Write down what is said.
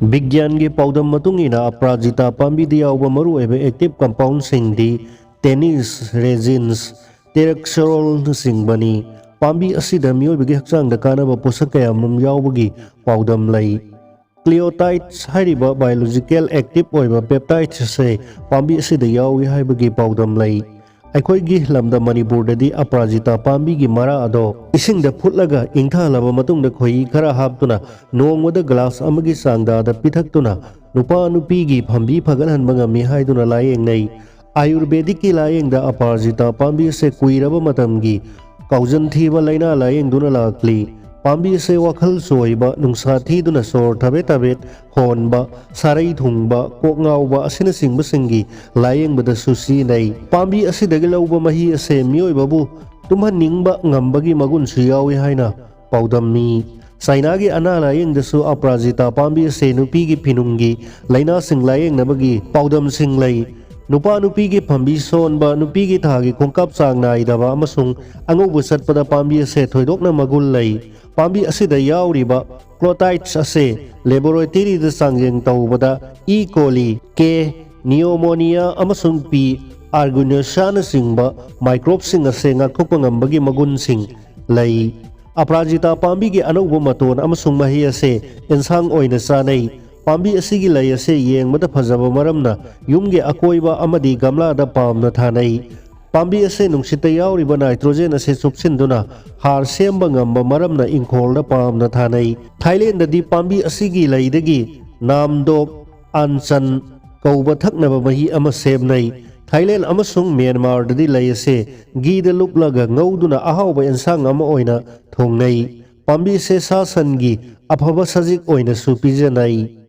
Bigyan gi paudam matungina aprajita pambidi yauba maruoiba active compound singdi tennis resins terexerol singbani pambi asida mioibagi hakchangda kanaba posak kayamrum yaubagi paudam lay Cleotides hariba biological active oiba peptides se pambi asida yawi haibagi paudam lay ꯑꯩꯈꯣꯏꯒꯤ ꯂꯝꯗ ꯃꯅꯤꯄꯨꯔꯗꯗꯤ ꯑꯄꯔꯥꯖꯤꯇꯥ ꯄꯥꯝꯕꯤꯒꯤ ꯃꯔꯥ ꯑꯗꯣ ꯏꯁꯤꯡꯗ ꯐꯨꯠꯂꯒ ꯏꯪꯊꯍꯜꯂꯕ ꯃꯇꯨꯡꯗ ꯈꯣꯏꯍꯤ ꯈꯔ ꯍꯥꯞꯇꯨꯅ ꯅꯣꯡꯃꯗ ꯒ꯭ꯂꯥꯁ ꯑꯃꯒꯤ ꯆꯥꯡꯗ ꯄꯤꯊꯛꯇꯨꯅ ꯅꯨꯄꯥ ꯅꯨꯄꯤꯒꯤ ꯐꯝꯕꯤ ꯐꯒꯠꯍꯟꯕ ꯉꯝꯃꯤ ꯍꯥꯏꯗꯨꯅ ꯂꯥꯌꯦꯡꯅꯩ ꯑꯥꯌꯨꯔꯕꯦꯗꯤꯛꯀꯤ ꯂꯥꯌꯦꯡꯗ ꯑꯄꯔꯥꯖꯤꯇꯥ ꯄꯥꯝꯕꯤ ꯑꯁꯤ ꯀꯨꯏꯔꯕ ꯃꯇꯝꯒꯤ ꯀꯥꯎꯖꯟ ꯊꯤꯕ ꯂꯩꯅꯥ ꯂꯥꯌꯦꯡꯗꯨꯅ ꯂꯥꯛꯂꯤ ꯄꯥꯝꯕꯤ ꯑꯁꯤ ꯋꯥꯈꯜ ꯆꯣꯏꯕ ꯅꯨꯡꯁꯥ ꯊꯤꯗꯨꯅ ꯁꯣꯔ ꯊꯕꯦꯠ ꯊꯕꯦꯠ ꯍꯣꯟꯕ ꯁꯥꯔꯩ ꯊꯨꯡꯕ ꯀꯣꯛ ꯉꯥꯎꯕ ꯑꯁꯤꯅꯆꯤꯡꯕꯁꯤꯡꯒꯤ ꯂꯥꯌꯦꯡꯕꯗꯁꯨ ꯁꯤꯖꯤꯟꯅꯩ ꯄꯥꯝꯕꯤ ꯑꯁꯤꯗꯒꯤ ꯂꯧꯕ ꯃꯍꯤ ꯑꯁꯤ ꯃꯤꯑꯣꯏꯕꯕꯨ ꯇꯨꯝꯍꯟꯅꯤꯡꯕ ꯉꯝꯕꯒꯤ ꯃꯒꯨꯟꯁꯨ ꯌꯥꯎꯏ ꯍꯥꯏꯅ ꯄꯥꯎꯗꯝꯃꯤ ꯆꯥꯏꯅꯥꯒꯤ ꯑꯅꯥ ꯂꯥꯌꯦꯡꯗꯁꯨ ꯑꯄꯔꯥꯖꯤꯇꯥ ꯄꯥꯝꯕꯤ ꯑꯁꯤ ꯅꯨꯄꯤꯒꯤ ꯐꯤꯅꯨꯡꯒꯤ ꯂꯩꯅꯥꯁꯤꯡ ꯂꯥꯌꯦꯡꯅꯕꯒꯤ ꯄꯥꯎꯗꯝꯁꯤꯡ ꯂꯩ ꯅꯨꯄꯥ ꯅꯨꯄꯤꯒꯤ ꯐꯝꯕꯤ ꯁꯣꯟꯕ ꯅꯨꯄꯤꯒꯤ ꯊꯥꯒꯤ ꯈꯣꯡꯀꯥꯞ ꯆꯥꯡ ꯅꯥꯏꯗꯕ ꯑꯃꯁꯨꯡ ꯑꯉꯧꯕ ꯆꯠꯄꯗ ꯄꯥꯝꯕꯤ ꯑꯁꯤ ꯊꯣꯏꯗꯣꯛꯅ ꯃꯒꯨꯟ ꯂꯩ ꯄꯥꯝꯕꯤ ꯑꯁꯤꯗ ꯌꯥꯎꯔꯤꯕ ꯀ꯭ꯂꯣꯇꯥꯏꯠꯁ ꯑꯁꯤ ꯂꯦꯕꯣꯔꯦꯇꯔꯤꯗ ꯆꯥꯡꯌꯦꯡ ꯇꯧꯕꯗ ꯏ ꯀꯣꯂꯤ ꯀꯦ ꯅꯤꯌꯣꯃꯣꯅꯤꯌꯥ ꯑꯃꯁꯨꯡ ꯄꯤ ꯑꯥꯔꯒꯨꯅꯦꯁꯥꯅꯆꯤꯡꯕ ꯃꯥꯏꯀ꯭ꯔꯣꯕꯁꯤꯡ ꯑꯁꯤ ꯉꯥꯛꯊꯣꯛꯄ ꯉꯝꯕꯒꯤ ꯃꯒꯨꯟꯁꯤꯡ ꯂꯩ ꯑꯄꯔꯥꯖꯤꯇꯥ ꯄꯥꯝꯕꯤꯒꯤ ꯑꯅꯧꯕ ꯃꯇꯣꯟ ꯑꯃꯁꯨꯡ ꯃꯍꯩ ꯑꯁꯤ ꯑꯦꯟꯁꯥꯡ ꯑꯣꯏꯅ ꯆꯥꯅꯩ ꯄꯥꯝꯕꯤ ꯑꯁꯤꯒꯤ ꯂꯩ ꯑꯁꯤ ꯌꯦꯡꯕꯗ ꯐꯖꯕ ꯃꯔꯝꯅ ꯌꯨꯝꯒꯤ ꯑꯀꯣꯏꯕ ꯑꯃꯗꯤ ꯒꯝꯂꯥꯗ ꯄꯥꯝꯅ ꯊꯥꯅꯩ ꯄꯥꯝꯕꯤ ꯑꯁꯤ ꯅꯨꯡꯁꯤꯠꯇ ꯌꯥꯎꯔꯤꯕ ꯅꯥꯏꯇ꯭ꯔꯣꯖꯦꯟ ꯑꯁꯤ ꯆꯨꯞꯁꯤꯟꯗꯨꯅ ꯍꯥꯔ ꯁꯦꯝꯕ ꯉꯝꯕ ꯃꯔꯝꯅ ꯏꯪꯈꯣꯜꯗ ꯄꯥꯝꯅ ꯊꯥꯅꯩ ꯊꯥꯏꯂꯦꯟꯗꯗꯤ ꯄꯥꯝꯕꯤ ꯑꯁꯤꯒꯤ ꯂꯩꯗꯒꯤ ꯅꯥꯝꯗꯣꯛ ꯑꯟꯆꯟ ꯀꯧꯕ ꯊꯛꯅꯕ ꯃꯍꯤ ꯑꯃ ꯁꯦꯝꯅꯩ ꯊꯥꯏꯂꯦꯟ ꯑꯃꯁꯨꯡ ꯃ꯭ꯌꯥꯟꯃꯥꯔꯗꯗꯤ ꯂꯩ ꯑꯁꯤ ꯘꯤꯗ ꯂꯨꯞꯂꯒ ꯉꯧꯗꯨꯅ ꯑꯍꯥꯎꯕ ꯑꯦꯟꯁꯥꯡ ꯑꯃ ꯑꯣꯏꯅ ꯊꯣꯡꯅꯩ ꯄꯥꯝꯕꯤ ꯑꯁꯤ ꯁꯥ ꯁꯟꯒꯤ ꯑꯐꯕ ꯁꯖꯤꯛ ꯑꯣꯏꯅꯁꯨ ꯄꯤꯖꯅꯩ